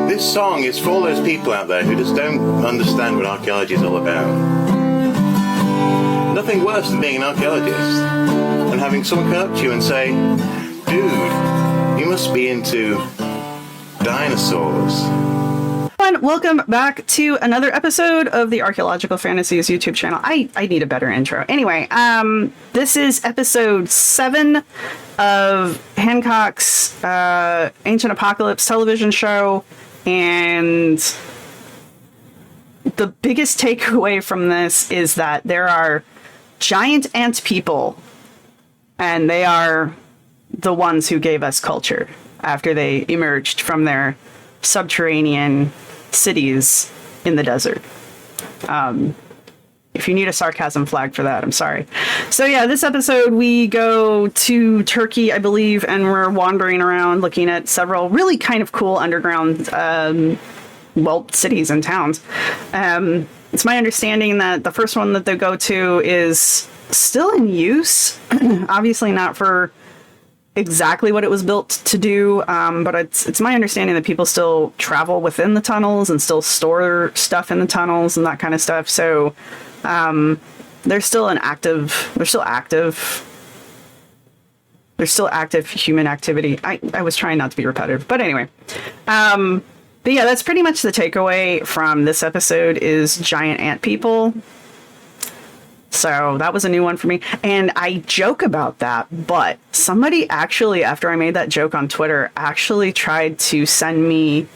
This song is for all those people out there who just don't understand what archaeology is all about. Nothing worse than being an archaeologist and having someone come up to you and say, dude, you must be into dinosaurs. Welcome back to another episode of the Archaeological Fantasies YouTube channel. I need a better intro. Anyway, this is episode 7 of Hancock's Ancient Apocalypse television show, and the biggest takeaway from this is that there are giant ant people, and they are the ones who gave us culture after they emerged from their subterranean cities in the desert. If you need a sarcasm flag for that, I'm sorry. So yeah, this episode we go to Turkey, I believe, and we're wandering around looking at several really kind of cool underground, cities and towns. It's my understanding that the first one that they go to is still in use. Obviously not for exactly what it was built to do, but it's my understanding that people still travel within the tunnels and still store stuff in the tunnels and that kind of stuff. So there's still active human activity. I was trying not to be repetitive, but anyway. But yeah, that's pretty much the takeaway from this episode is giant ant people. So that was a new one for me. And I joke about that, but somebody actually, after I made that joke on Twitter, actually tried to send me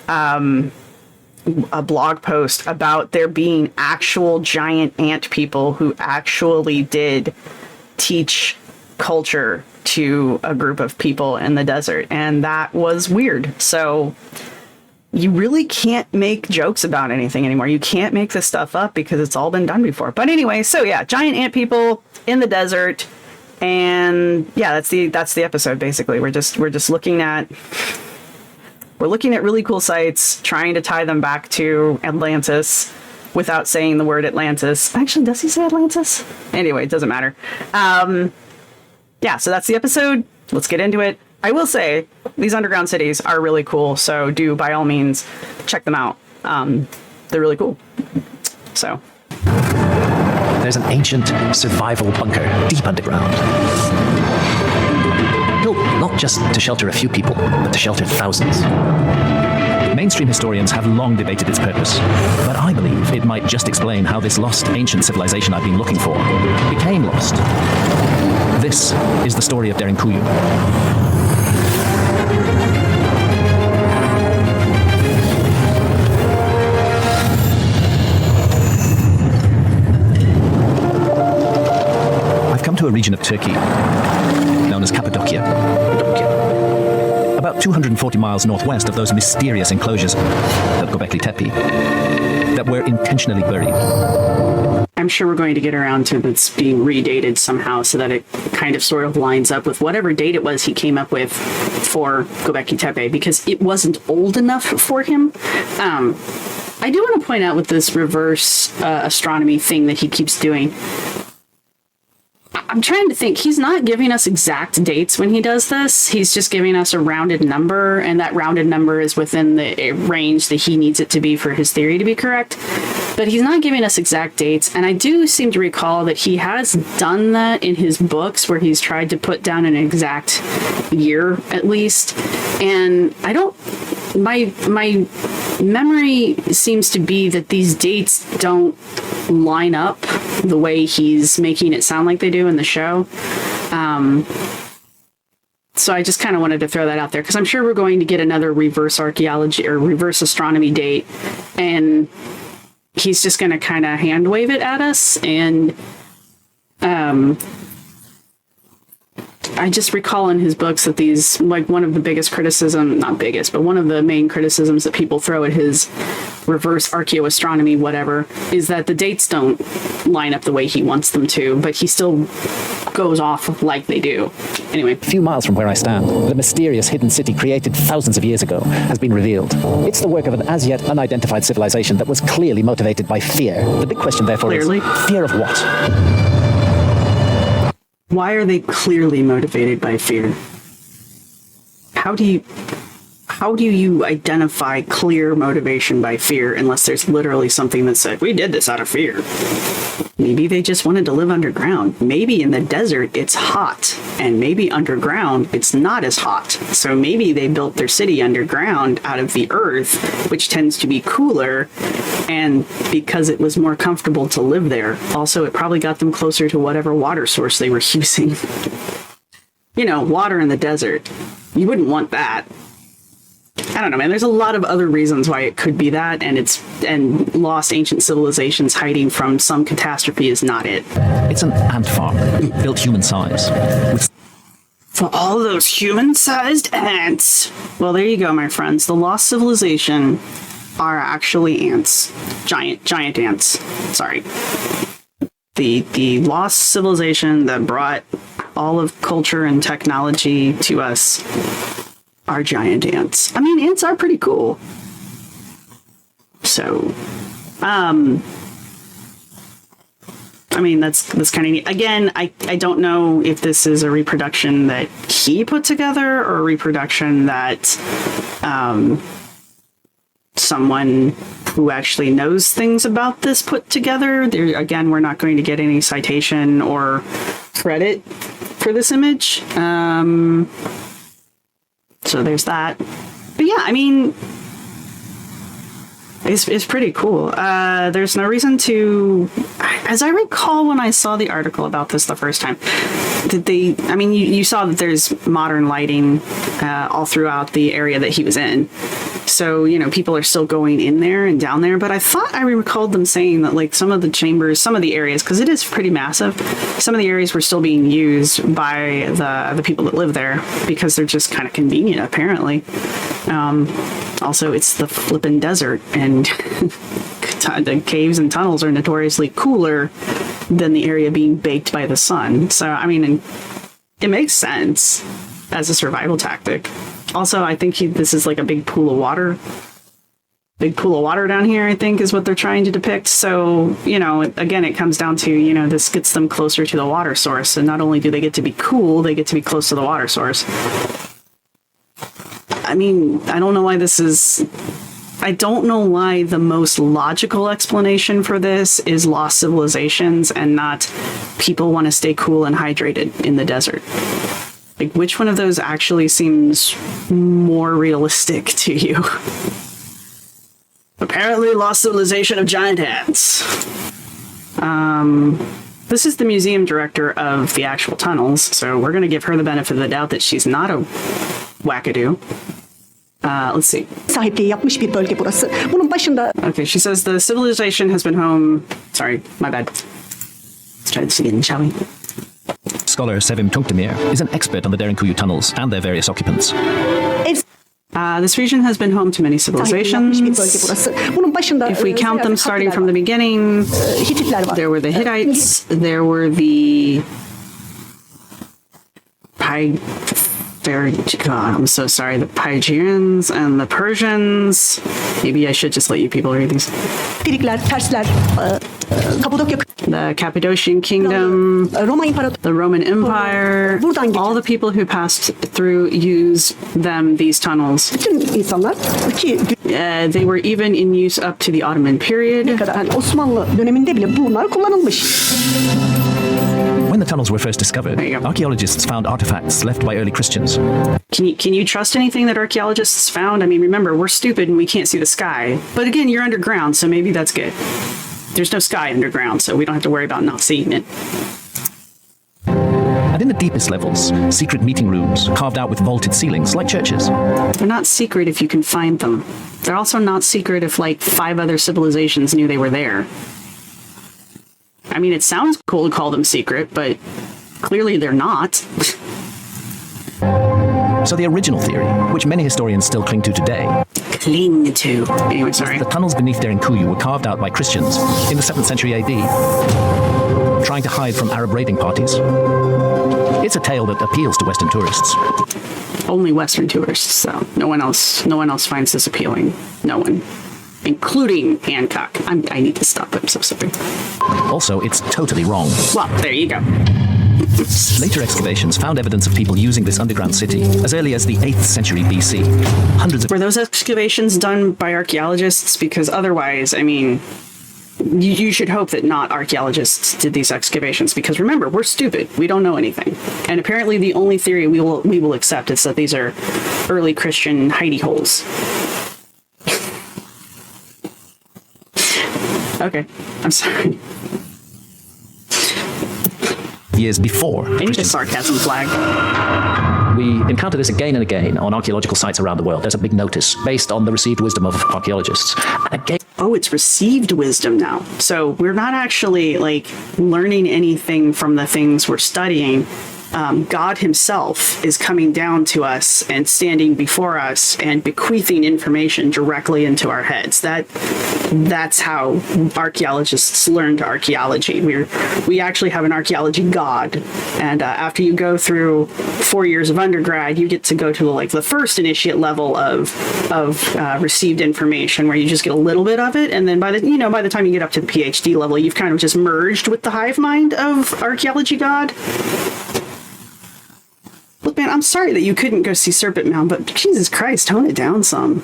a blog post about there being actual giant ant people who actually did teach culture to a group of people in the desert. And that was weird. So you really can't make jokes about anything anymore. You can't make this stuff up because it's all been done before. But anyway, so yeah, giant ant people in the desert. And yeah, that's the episode basically. We're just looking at really cool sites, trying to tie them back to Atlantis without saying the word Atlantis. Actually, does he say Atlantis? Anyway, it doesn't matter. Yeah, so that's the episode. Let's get into it. I will say these underground cities are really cool, so do by all means check them out. They're really cool. So there's an ancient survival bunker deep underground, built not just to shelter a few people, but to shelter thousands. Mainstream historians have long debated its purpose, but I believe it might just explain how this lost ancient civilization I've been looking for became lost. This is the story of Derinkuyu. Come to a region of Turkey known as Cappadocia. About 240 miles northwest of those mysterious enclosures of Göbekli Tepe that were intentionally buried. I'm sure we're going to get around to this being redated somehow so that it kind of sort of lines up with whatever date it was he came up with for Göbekli Tepe, because it wasn't old enough for him. I do want to point out with this reverse astronomy thing that he keeps doing, I'm trying to think. He's not giving us exact dates when he does this. He's just giving us a rounded number, and that rounded number is within the range that he needs it to be for his theory to be correct. But he's not giving us exact dates, and I do seem to recall that he has done that in his books where he's tried to put down an exact year at least. And I don't... My memory seems to be that these dates don't line up the way he's making it sound like they do in the show. So I just kind of wanted to throw that out there because I'm sure we're going to get another reverse archaeology or reverse astronomy date, and he's just going to kind of hand wave it at us. And I just recall in his books that these, like, one of the biggest criticism, not biggest, but one of the main criticisms that people throw at his reverse archaeoastronomy, whatever, is that the dates don't line up the way he wants them to, but he still goes off like they do. Anyway. A few miles from where I stand, the mysterious hidden city created thousands of years ago has been revealed. It's the work of an as yet unidentified civilization that was clearly motivated by fear. The big question, therefore, is fear of what? Why are they clearly motivated by fear? How do how do you identify clear motivation by fear unless there's literally something that said, we did this out of fear? Maybe they just wanted to live underground. Maybe in the desert it's hot, and maybe underground it's not as hot. So maybe they built their city underground out of the earth, which tends to be cooler, and because it was more comfortable to live there. Also, it probably got them closer to whatever water source they were using. You know, water in the desert. You wouldn't want that. I don't know, man. There's a lot of other reasons why it could be that, and lost ancient civilizations hiding from some catastrophe is not it. It's an ant farm, built human size, with For all those human-sized ants. Well, there you go, my friends. The lost civilization are actually ants. Giant ants. Sorry. The lost civilization that brought all of culture and technology to us are giant ants. I mean, ants are pretty cool. So, I mean, that's kind of neat. Again, I don't know if this is a reproduction that he put together or a reproduction that someone who actually knows things about this put together. There, again, we're not going to get any citation or credit for this image. So there's that. But yeah, I mean, it's pretty cool. There's no reason to, as I recall when I saw the article about this the first time, you saw that there's modern lighting all throughout the area that he was in. So, you know, people are still going in there and down there. But I thought I recalled them saying that, like, some of the chambers, some of the areas, because it is pretty massive, some of the areas were still being used by the people that live there because they're just kind of convenient, apparently. Also, it's the flippin' desert, and the caves and tunnels are notoriously cooler than the area being baked by the sun. So, I mean, it makes sense as a survival tactic. Also, I think this is like a big pool of water. Big pool of water down here, I think, is what they're trying to depict. So, you know, again, it comes down to, you know, this gets them closer to the water source. And not only do they get to be cool, they get to be close to the water source. I mean, I don't know why the most logical explanation for this is lost civilizations and not people want to stay cool and hydrated in the desert. Like, which one of those actually seems more realistic to you? Apparently, lost civilization of giant ants. This is the museum director of the actual tunnels, so we're going to give her the benefit of the doubt that she's not a wackadoo. Let's see. Sahipliği yapmış bir bölge burası. Bunun başında... Okay, she says the civilization has been home... Sorry, my bad. Let's try this again, shall we? Scholar Sevim Tunkdemir is an expert on the Derinkuyu tunnels and their various occupants. This region has been home to many civilizations. If we count them starting from the beginning, there were the Hittites, there were the... God, I'm so sorry. The Pygians and the Persians. Maybe I should just let you people read these. The Cappadocian Kingdom, the Roman Empire, all the people who passed through used these tunnels. They were even in use up to the Ottoman period. When the tunnels were first discovered, archaeologists found artifacts left by early Christians. Can you trust anything that archaeologists found? I mean, remember, we're stupid and we can't see the sky. But again, you're underground, so maybe that's good. There's no sky underground, so we don't have to worry about not seeing it. And in the deepest levels, secret meeting rooms carved out with vaulted ceilings, like churches. They're not secret if you can find them. They're also not secret if, like, 5 other civilizations knew they were there. I mean, it sounds cool to call them secret, but clearly they're not. So the original theory, which many historians still cling to today, Anyway, sorry. the tunnels beneath Derinkuyu were carved out by Christians in the 7th century AD, trying to hide from Arab raiding parties. It's a tale that appeals to Western tourists. Only Western tourists, so no one else finds this appealing. No one. Including Hancock. I need to stop. I'm so sorry. Also, it's totally wrong. Well, there you go. Later excavations found evidence of people using this underground city as early as the 8th century BC. Hundreds of Were those excavations done by archaeologists? Because otherwise, I mean, you should hope that not archaeologists did these excavations, because remember, we're stupid. We don't know anything. And apparently the only theory we will accept is that these are early Christian hidey holes. Okay, I'm sorry. years before. I need a sarcasm flag. We encounter this again and again on archaeological sites around the world. There's a big notice based on the received wisdom of archaeologists. And again, oh, it's received wisdom now. So we're not actually like learning anything from the things we're studying. God himself is coming down to us and standing before us and bequeathing information directly into our heads. That's how archaeologists learned archaeology. We actually have an archaeology god, and after you go through 4 years of undergrad, you get to go to like the first initiate level of received information, where you just get a little bit of it, and then by the time you get up to the PhD level, you've kind of just merged with the hive mind of archaeology god. Look, man, I'm sorry that you couldn't go see Serpent Mound, but Jesus Christ, tone it down some.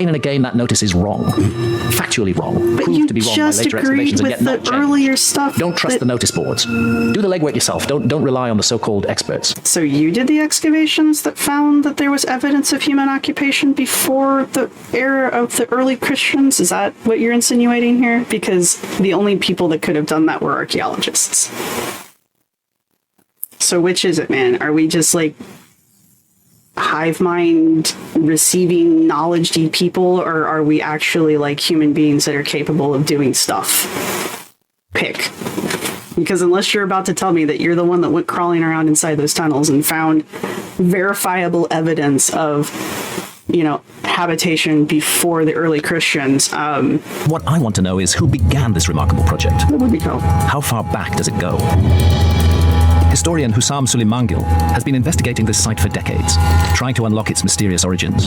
and again, that notice is wrong. Factually wrong. But Proved you to be wrong by just later agreed excavations and with yet not the changed. earlier stuff. Don't trust the notice boards. Do the legwork yourself. Don't rely on the so-called experts. So you did the excavations that found that there was evidence of human occupation before the era of the early Christians? Is that what you're insinuating here? Because the only people that could have done that were archaeologists. So which is it, man? Are we just like hive mind receiving knowledge-y people, or are we actually like human beings that are capable of doing stuff? Pick. Because unless you're about to tell me that you're the one that went crawling around inside those tunnels and found verifiable evidence of, habitation before the early Christians. What I want to know is who began this remarkable project. What would we go? How far back does it go? Historian Hussam Suleimangil has been investigating this site for decades, trying to unlock its mysterious origins.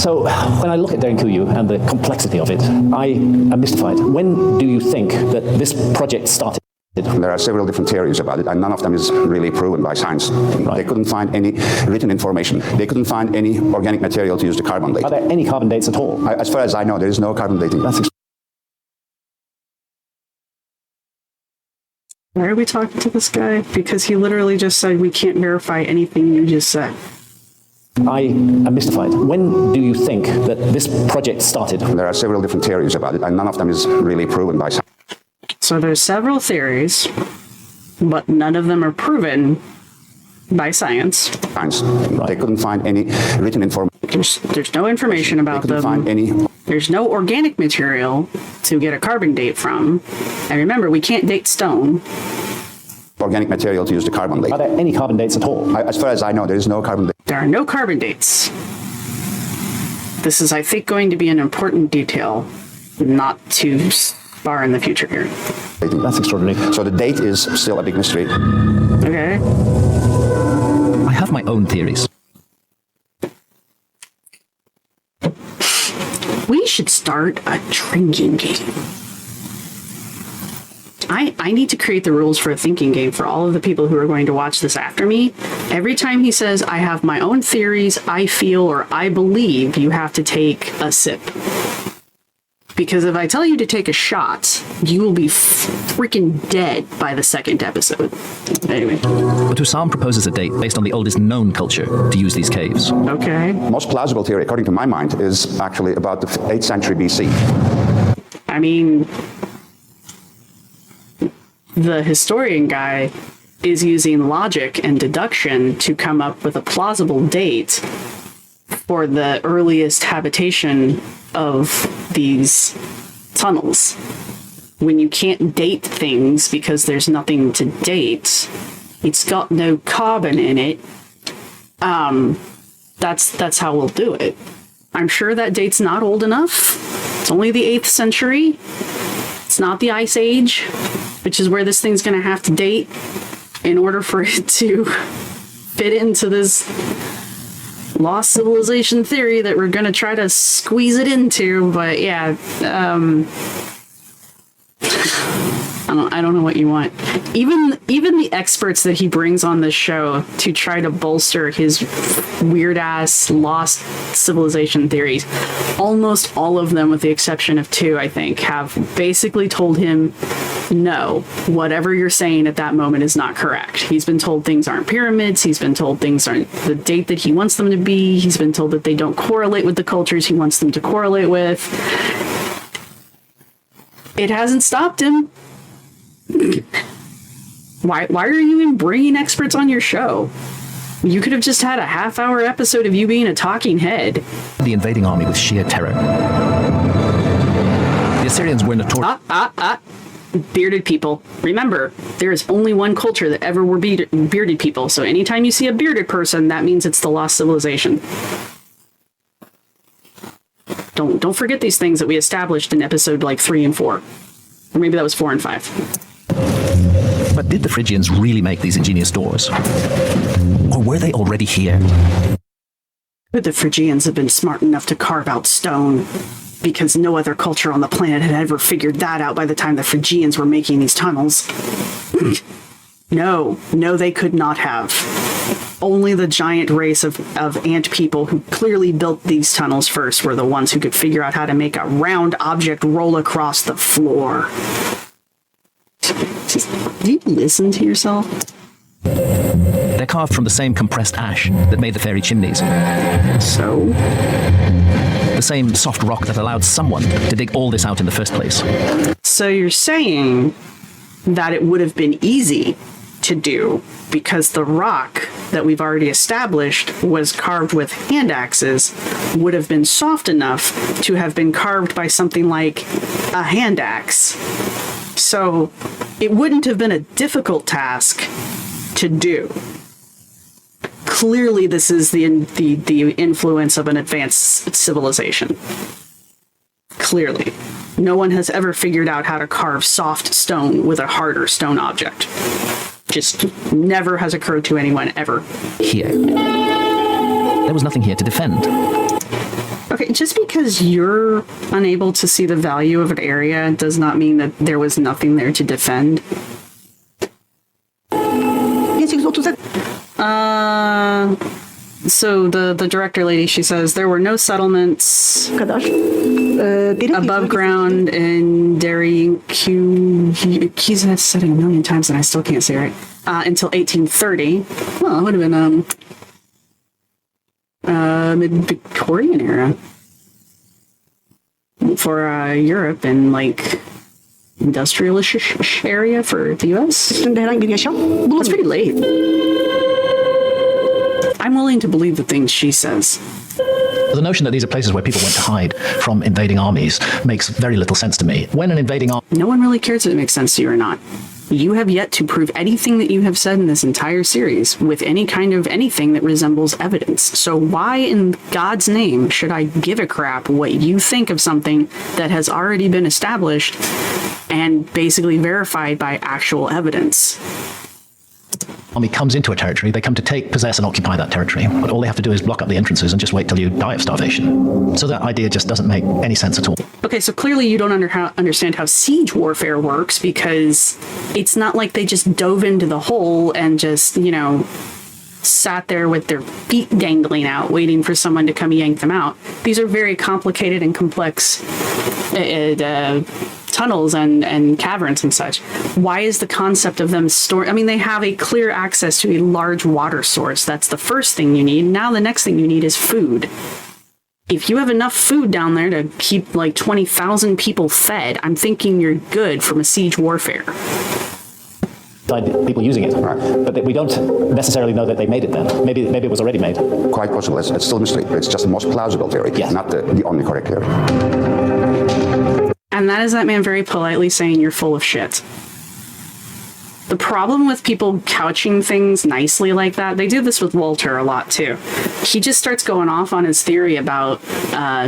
So, when I look at Derinkuyu and the complexity of it, I am mystified. When do you think that this project started? There are several different theories about it, and none of them is really proven by science. Right. They couldn't find any written information. They couldn't find any organic material to use the carbon date. Are there any carbon dates at all? As far as I know, there is no carbon dating. Why are we talking to this guy? Because he literally just said we can't verify anything you just said. I am mystified. When do you think that this project started? There are several different theories about it, and none of them is really proven by science. So there's several theories, but none of them are proven by science. Right. They couldn't find any written information. There's no information about them. Find any. There's no organic material to get a carbon date from. And remember, we can't date stone. Organic material to use the carbon date. Are there any carbon dates at all? As far as I know, there is no carbon date. There are no carbon dates. This is, I think, going to be an important detail, not too far in the future here. That's extraordinary. So the date is still a big mystery. Okay. I have my own theories. We should start a drinking game. I need to create the rules for a thinking game for all of the people who are going to watch this after me. Every time he says, I have my own theories, I feel, or I believe, you have to take a sip. Because if I tell you to take a shot, you will be freaking dead by the second episode. Anyway. But Hussam proposes a date based on the oldest known culture to use these caves. Okay. Most plausible theory, according to my mind, is actually about the 8th century BC. I mean, the historian guy is using logic and deduction to come up with a plausible date for the earliest habitation of these tunnels. When you can't date things because there's nothing to date, it's got no carbon in it, that's how we'll do it. I'm sure that date's not old enough. It's only the 8th century. It's not the Ice Age, which is where this thing's going to have to date in order for it to fit into this lost civilization theory that we're going to try to squeeze it into. But yeah, I don't know what you want. Even the experts that he brings on this show to try to bolster his weird ass lost civilization theories, almost all of them, with the exception of 2, I think, have basically told him, no, whatever you're saying at that moment is not correct. He's been told things aren't pyramids. He's been told things aren't the date that he wants them to be. He's been told that they don't correlate with the cultures he wants them to correlate with. It hasn't stopped him. Why are you even bringing experts on your show? You could have just had a half-hour episode of you being a talking head. The invading army with sheer terror. The Assyrians were notorious. Bearded people. Remember, there is only one culture that ever were bearded people, so anytime you see a bearded person, that means it's the lost civilization. Don't forget these things that we established in episode like 3 and 4. Or maybe that was 4 and 5. But did the Phrygians really make these ingenious doors? Or were they already here? But the Phrygians have been smart enough to carve out stone, because no other culture on the planet had ever figured that out by the time the Phrygians were making these tunnels. No, they could not have. Only the giant race of ant people who clearly built these tunnels first were the ones who could figure out how to make a round object roll across the floor. Do you listen to yourself? They're carved from the same compressed ash that made the fairy chimneys. So? The same soft rock that allowed someone to dig all this out in the first place. So you're saying that it would have been easy to do because the rock that we've already established was carved with hand axes would have been soft enough to have been carved by something like a hand axe. So it wouldn't have been a difficult task to do. Clearly, this is the influence of an advanced civilization. Clearly. No one has ever figured out how to carve soft stone with a harder stone object. Just never has occurred to anyone ever. Here. There was nothing here to defend. Okay, just because you're unable to see the value of an area does not mean that there was nothing there to defend. 1837 So the director lady, she says, there were no settlements kadar above ground in He's said it a million times and I still can't say it right. Until 1830. Well, it would have been mid-Victorian era for Europe and like industrialist area for the US. herhangi bir yaşam That's bulunmuyor. pretty late. I'm willing to believe the things she says. The notion that these are places where people went to hide from invading armies makes very little sense to me. When an invading army... No one really cares if it makes sense to you or not. You have yet to prove anything that you have said in this entire series with any kind of anything that resembles evidence. So why in God's name should I give a crap what you think of something that has already been established and basically verified by actual evidence? army comes into a territory, they come to take, possess, and occupy that territory. But all they have to do is block up the entrances and just wait till you die of starvation. So that idea just doesn't make any sense at all. Okay, so clearly you don't understand how siege warfare works, because it's not like they just dove into the hole and just, sat there with their feet dangling out, waiting for someone to come yank them out. These are very complicated and complex tunnels and caverns and such. Why is the concept of them they have a clear access to a large water source. That's the first thing you need. Now the next thing you need is food. If you have enough food down there to keep like 20,000 people fed, I'm thinking you're good from a siege warfare. People using it, but we don't necessarily know that they made it then. Maybe it was already made. Quite possible. It's still a mystery. It's just the most plausible theory, not the only correct theory. And that is that man very politely saying you're full of shit. The problem with people couching things nicely like that, they do this with Walter a lot too. He just starts going off on his theory about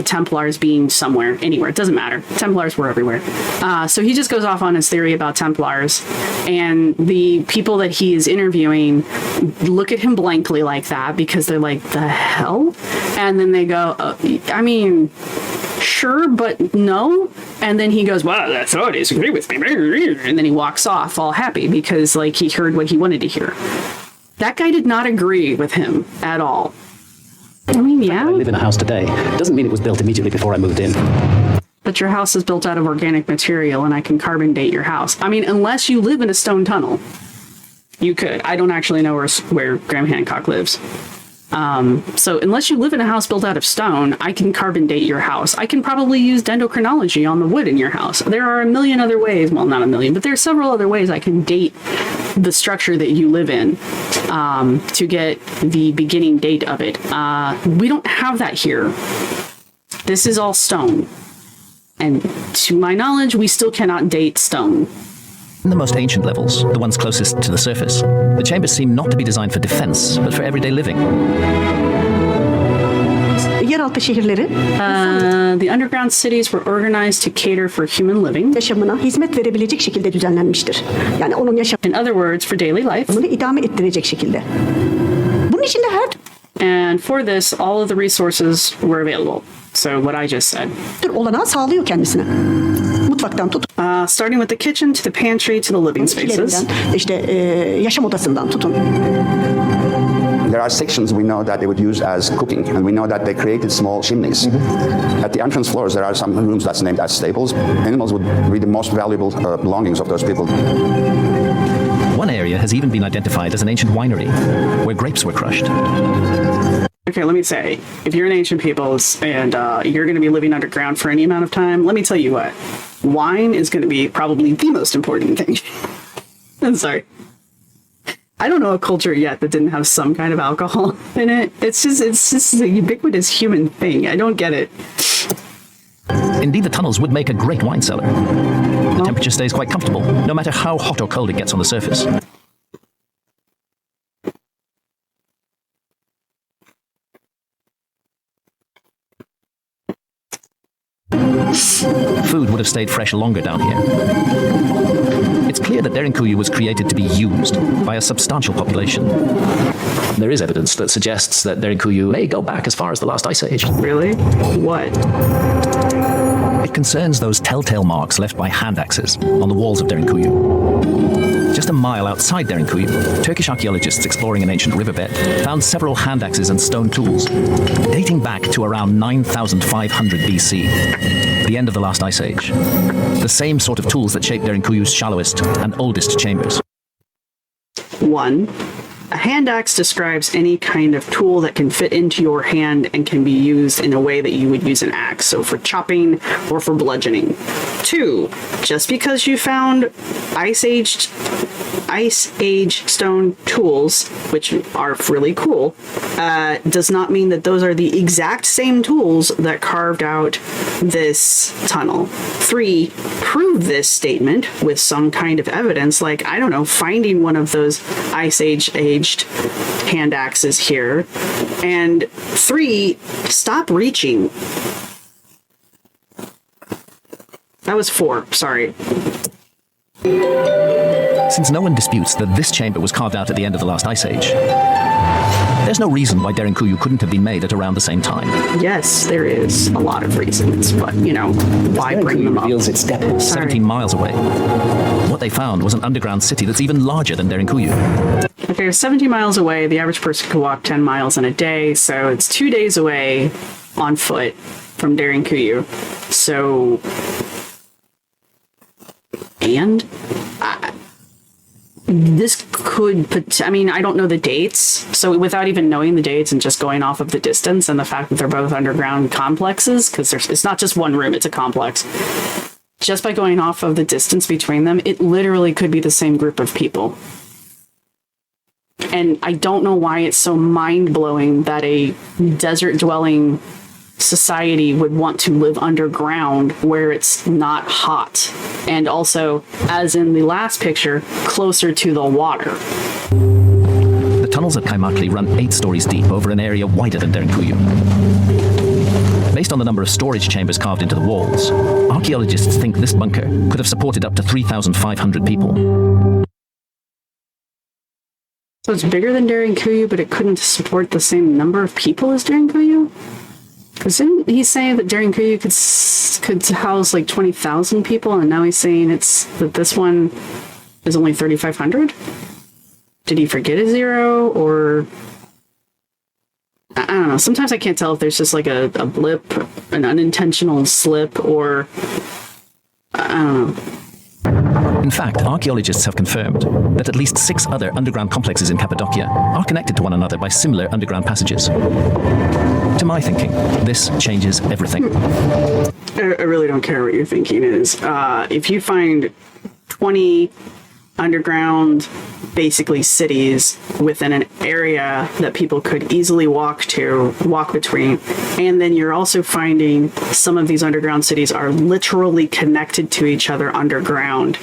Templars being somewhere, anywhere. It doesn't matter. Templars were everywhere. So he just goes off on his theory about Templars, and the people that he is interviewing look at him blankly like that because they're like, the hell? And then they go, sure, but no. And then he goes, well, the authorities agree with me. And then he walks off all happy because, like, he heard what he wanted to hear. That guy did not agree with him at all. I mean, yeah. I live in a house today. Doesn't mean it was built immediately before I moved in. But your house is built out of organic material, and I can carbon date your house. I mean, unless you live in a stone tunnel, you could. I don't actually know where Graham Hancock lives. So unless you live in a house built out of stone, I can carbon date your house. I can probably use dendrochronology on the wood in your house. There are a million other ways. Well, not a million, but there are several other ways I can date the structure that you live in to get the beginning date of it. We don't have that here. This is all stone. And to my knowledge, we still cannot date stone. In the most ancient levels, the ones closest to the surface, the chambers seem not to be designed for defense, but for everyday living. Yeraltı şehirleri The underground cities were organized to cater for human living. yaşamına hizmet verebilecek şekilde düzenlenmiştir. Yani onun yaşamını In other words, for daily life. idame ettirecek şekilde. Bunun içinde her And for this, all of the resources were available. So what I just said. tür olanağı sağlıyor kendisine. Mutfaktan tut, Starting with the kitchen to the pantry to the living spaces. işte yaşam odasından tutun. There are sections we know that they would use as cooking, and we know that they created small chimneys. At the entrance floors, there are some rooms that's named as stables. Animals would be the most valuable belongings of those people. One area has even been identified as an ancient winery, where grapes were crushed. Okay, let me say, if you're an ancient peoples and you're going to be living underground for any amount of time, let me tell you what, wine is going to be probably the most important thing. I'm sorry. I don't know a culture yet that didn't have some kind of alcohol in it. It's just a ubiquitous human thing. I don't get it. Indeed, the tunnels would make a great wine cellar. The temperature stays quite comfortable, no matter how hot or cold it gets on the surface. Food would have stayed fresh longer down here. It's clear that Derinkuyu was created to be used by a substantial population. There is evidence that suggests that Derinkuyu may go back as far as the last ice age. Really? What? It concerns those telltale marks left by hand axes on the walls of Derinkuyu. Just a mile outside Derinkuyu, Turkish archaeologists exploring an ancient riverbed found several hand axes and stone tools dating back to around 9,500 BC, the end of the last ice age. The same sort of tools that shaped Derinkuyu's shallowest and oldest chambers. 1. A hand axe describes any kind of tool that can fit into your hand and can be used in a way that you would use an axe, so for chopping or for bludgeoning. 2. Just because you found Ice Age stone tools, which are really cool, does not mean that those are the exact same tools that carved out this tunnel. 3. Prove this statement with some kind of evidence, like, I don't know, finding one of those Ice Age hand axes here. And 3, stop reaching. That was 4, sorry. Since no one disputes that this chamber was carved out at the end of the last ice age, there's no reason why Derinkuyu couldn't have been made at around the same time. Yes, there is a lot of reasons, but, you know, why bring them up? Reveals its depth. 17 miles away. What they found was an underground city that's even larger than Derinkuyu. Okay, 17 miles away, the average person could walk 10 miles in a day, so it's 2 days away on foot from Derinkuyu. So, and this could, I mean, I don't know the dates, so without even knowing the dates and just going off of the distance and the fact that they're both underground complexes, because it's not just one room, it's a complex. Just by going off of the distance between them, it literally could be the same group of people. And I don't know why it's so mind-blowing that a desert-dwelling society would want to live underground where it's not hot. And also, as in the last picture, closer to the water. The tunnels at Kaimakli run 8 stories deep over an area wider than Derinkuyu. Based on the number of storage chambers carved into the walls, archaeologists think this bunker could have supported up to 3,500 people. So it's bigger than Derinkuyu, but it couldn't support the same number of people as Derinkuyu? Didn't he say that during Kuyu could house like 20,000 people, and now he's saying that this one is only 3,500? Did he forget a zero, or I don't know. Sometimes I can't tell if there's just like a blip, an unintentional slip, or I don't know. In fact, archaeologists have confirmed that at least 6 other underground complexes in Cappadocia are connected to one another by similar underground passages. To my thinking, this changes everything. I really don't care what your thinking is. If you find 20 underground, basically cities within an area that people could easily walk between, and then you're also finding some of these underground cities are literally connected to each other underground.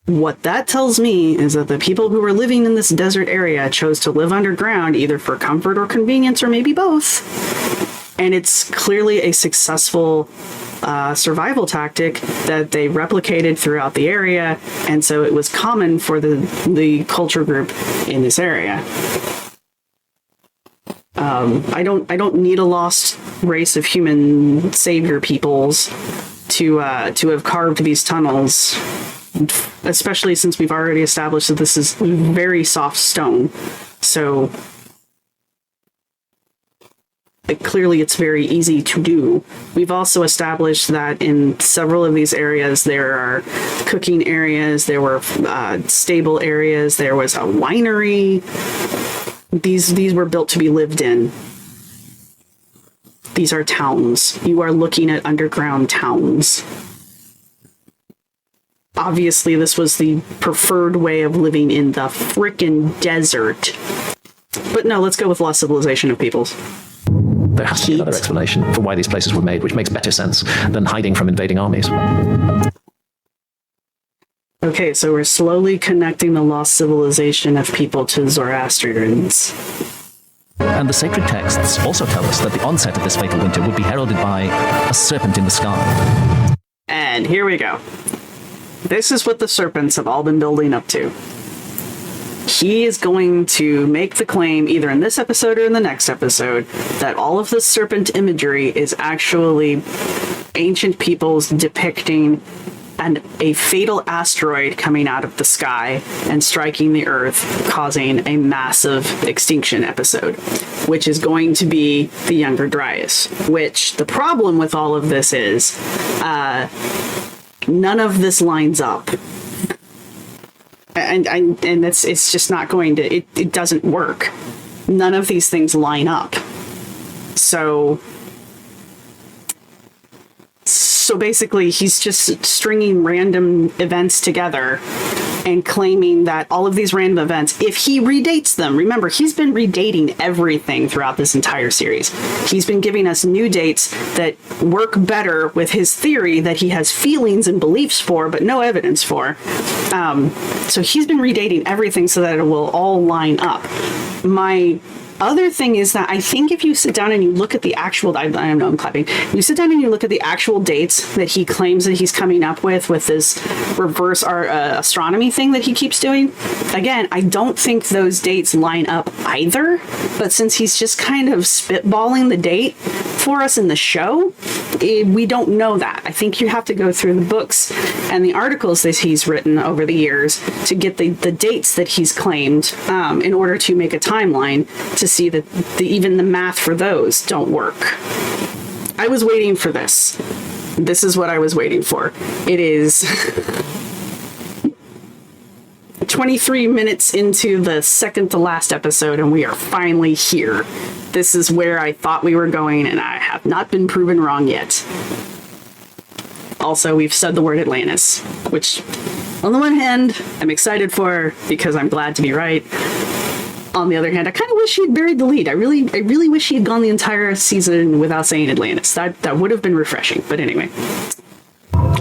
What that tells me is that the people who were living in this desert area chose to live underground either for comfort or convenience, or maybe both. And it's clearly a successful survival tactic that they replicated throughout the area, and so it was common for the culture group in this area. I don't need a lost race of human savior peoples to have carved these tunnels, especially since we've already established that this is very soft stone. So clearly it's very easy to do. We've also established that in several of these areas there are cooking areas, there were stable areas, there was a winery. These were built to be lived in. These are towns. You are looking at underground towns. Obviously, this was the preferred way of living in the frickin' desert. But no, let's go with lost civilization of peoples. There has to be another explanation for why these places were made, which makes better sense than hiding from invading armies. Okay, so we're slowly connecting the lost civilization of people to Zoroastrians. And the sacred texts also tell us that the onset of this fatal winter would be heralded by a serpent in the sky. And here we go. This is what the serpents have all been building up to. He is going to make the claim, either in this episode or in the next episode, that all of the serpent imagery is actually ancient peoples depicting a fatal asteroid coming out of the sky and striking the Earth, causing a massive extinction episode, which is going to be the Younger Dryas. Which, the problem with all of this is, none of this lines up. And it's just not going to, it doesn't work. None of these things line up. So basically he's just stringing random events together and claiming that all of these random events, if he redates them, remember, he's been redating everything throughout this entire series. He's been giving us new dates that work better with his theory that he has feelings and beliefs for, but no evidence for. So he's been redating everything so that it will all line up. My other thing is that I think if you sit down and you look at the actual, I know I'm clapping, you sit down and you look at the actual dates that he claims that he's coming up with this reverse astronomy thing that he keeps doing, again, I don't think those dates line up either, but since he's just kind of spitballing the date for us in the show, we don't know that. I think you have to go through the books and the articles that he's written over the years to get the dates that he's claimed in order to make a timeline to see that even the math for those don't work. I was waiting for this. This is what I was waiting for. It is 23 minutes into the second to last episode, and we are finally here. This is where I thought we were going, and I have not been proven wrong yet. Also, we've said the word Atlantis, which, on the one hand, I'm excited for because I'm glad to be right. On the other hand, I kind of wish he had buried the lead. I really wish he had gone the entire season without saying Atlantis. That would have been refreshing. But anyway.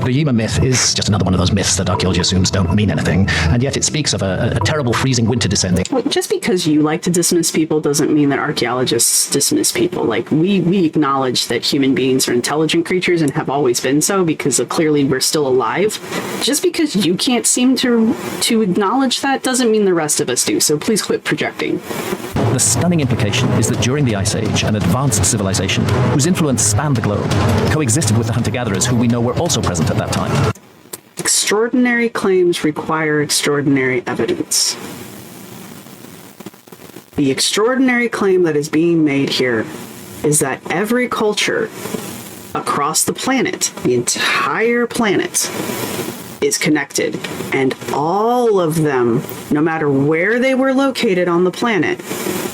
The Yima myth is just another one of those myths that archaeology assumes don't mean anything, and yet it speaks of a terrible freezing winter descending. Well, just because you like to dismiss people doesn't mean that archaeologists dismiss people. Like, we acknowledge that human beings are intelligent creatures and have always been so because clearly we're still alive. Just because you can't seem to acknowledge that doesn't mean the rest of us do, so please quit projecting. The stunning implication is that during the Ice Age, an advanced civilization, whose influence spanned the globe, coexisted with the hunter-gatherers who we know were also present at that time. Extraordinary claims require extraordinary evidence. The extraordinary claim that is being made here is that every culture across the planet, the entire planet, is connected, and all of them, no matter where they were located on the planet,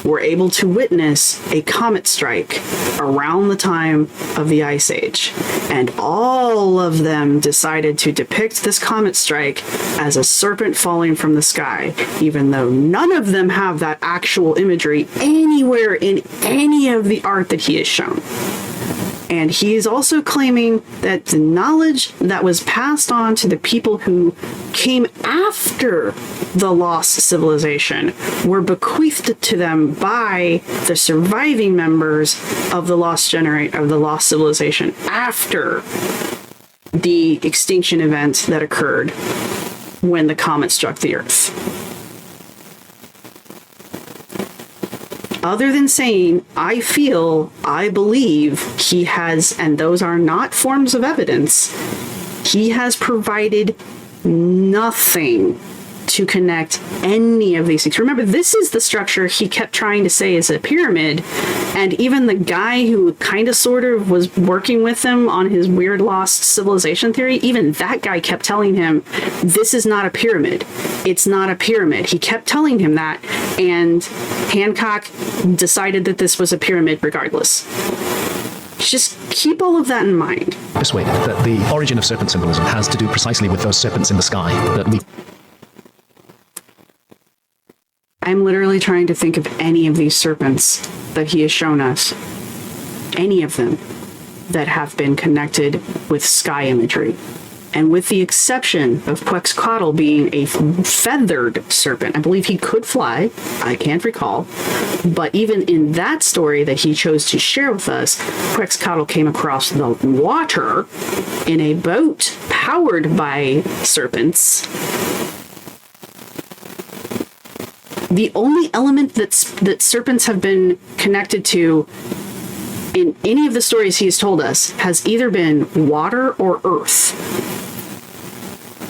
were able to witness a comet strike around the time of the Ice Age. And all of them decided to depict this comet strike as a serpent falling from the sky, even though none of them have that actual imagery anywhere in any of the art that he has shown. And he is also claiming that the knowledge that was passed on to the people who came after the lost civilization were bequeathed to them by the surviving members of the lost civilization after the extinction event that occurred when the comet struck the Earth. Other than saying, I feel, I believe, he has, and those are not forms of evidence, he has provided nothing to connect any of these things. Remember, this is the structure he kept trying to say is a pyramid, and even the guy who kind of sort of was working with him on his weird lost civilization theory, even that guy kept telling him, this is not a pyramid. It's not a pyramid. He kept telling him that, and Hancock decided that this was a pyramid regardless. Just keep all of that in mind. Persuaded that the origin of serpent symbolism has to do precisely with those serpents in the sky that we... I'm literally trying to think of any of these serpents that he has shown us, any of them that have been connected with sky imagery. And with the exception of Quetzalcoatl being a feathered serpent, I believe he could fly, I can't recall, but even in that story that he chose to share with us, Quetzalcoatl came across the water in a boat powered by serpents. The only element that serpents have been connected to in any of the stories he's told us has either been water or earth.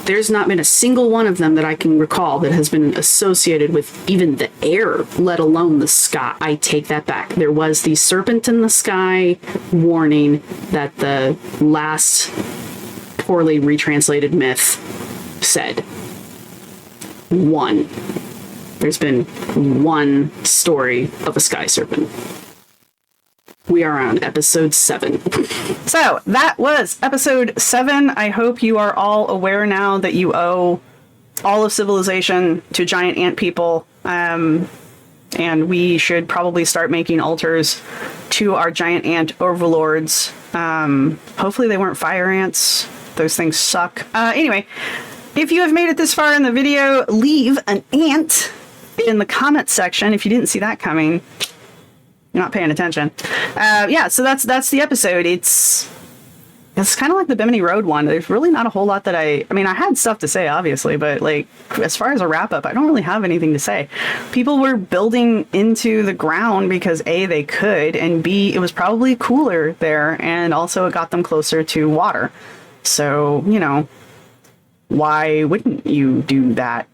There's not been a single one of them that I can recall that has been associated with even the air, let alone the sky. I take that back. There was the serpent in the sky warning that the last poorly retranslated myth said. One. There's been one story of a sky serpent. We are on episode 7. So that was episode 7. I hope you are all aware now that you owe all of civilization to giant ant people. And we should probably start making altars to our giant ant overlords. Hopefully they weren't fire ants. Those things suck. Anyway, if you have made it this far in the video, leave an ant in the comments section. If you didn't see that coming, you're not paying attention. Yeah, so that's the episode. It's kind of like the Bimini Road one. There's really not a whole lot that I mean, I had stuff to say, obviously, but like, as far as a wrap up, I don't really have anything to say. People were building into the ground because A, they could, and B, it was probably cooler there, and also it got them closer to water. So, you know, why wouldn't you do that?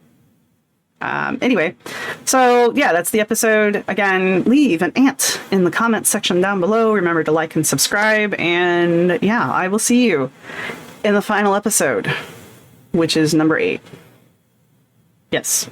Anyway, so yeah, that's the episode. Again, leave an ant in the comments section down below. Remember to like and subscribe, and yeah, I will see you in the final episode, which is number 8. Yes.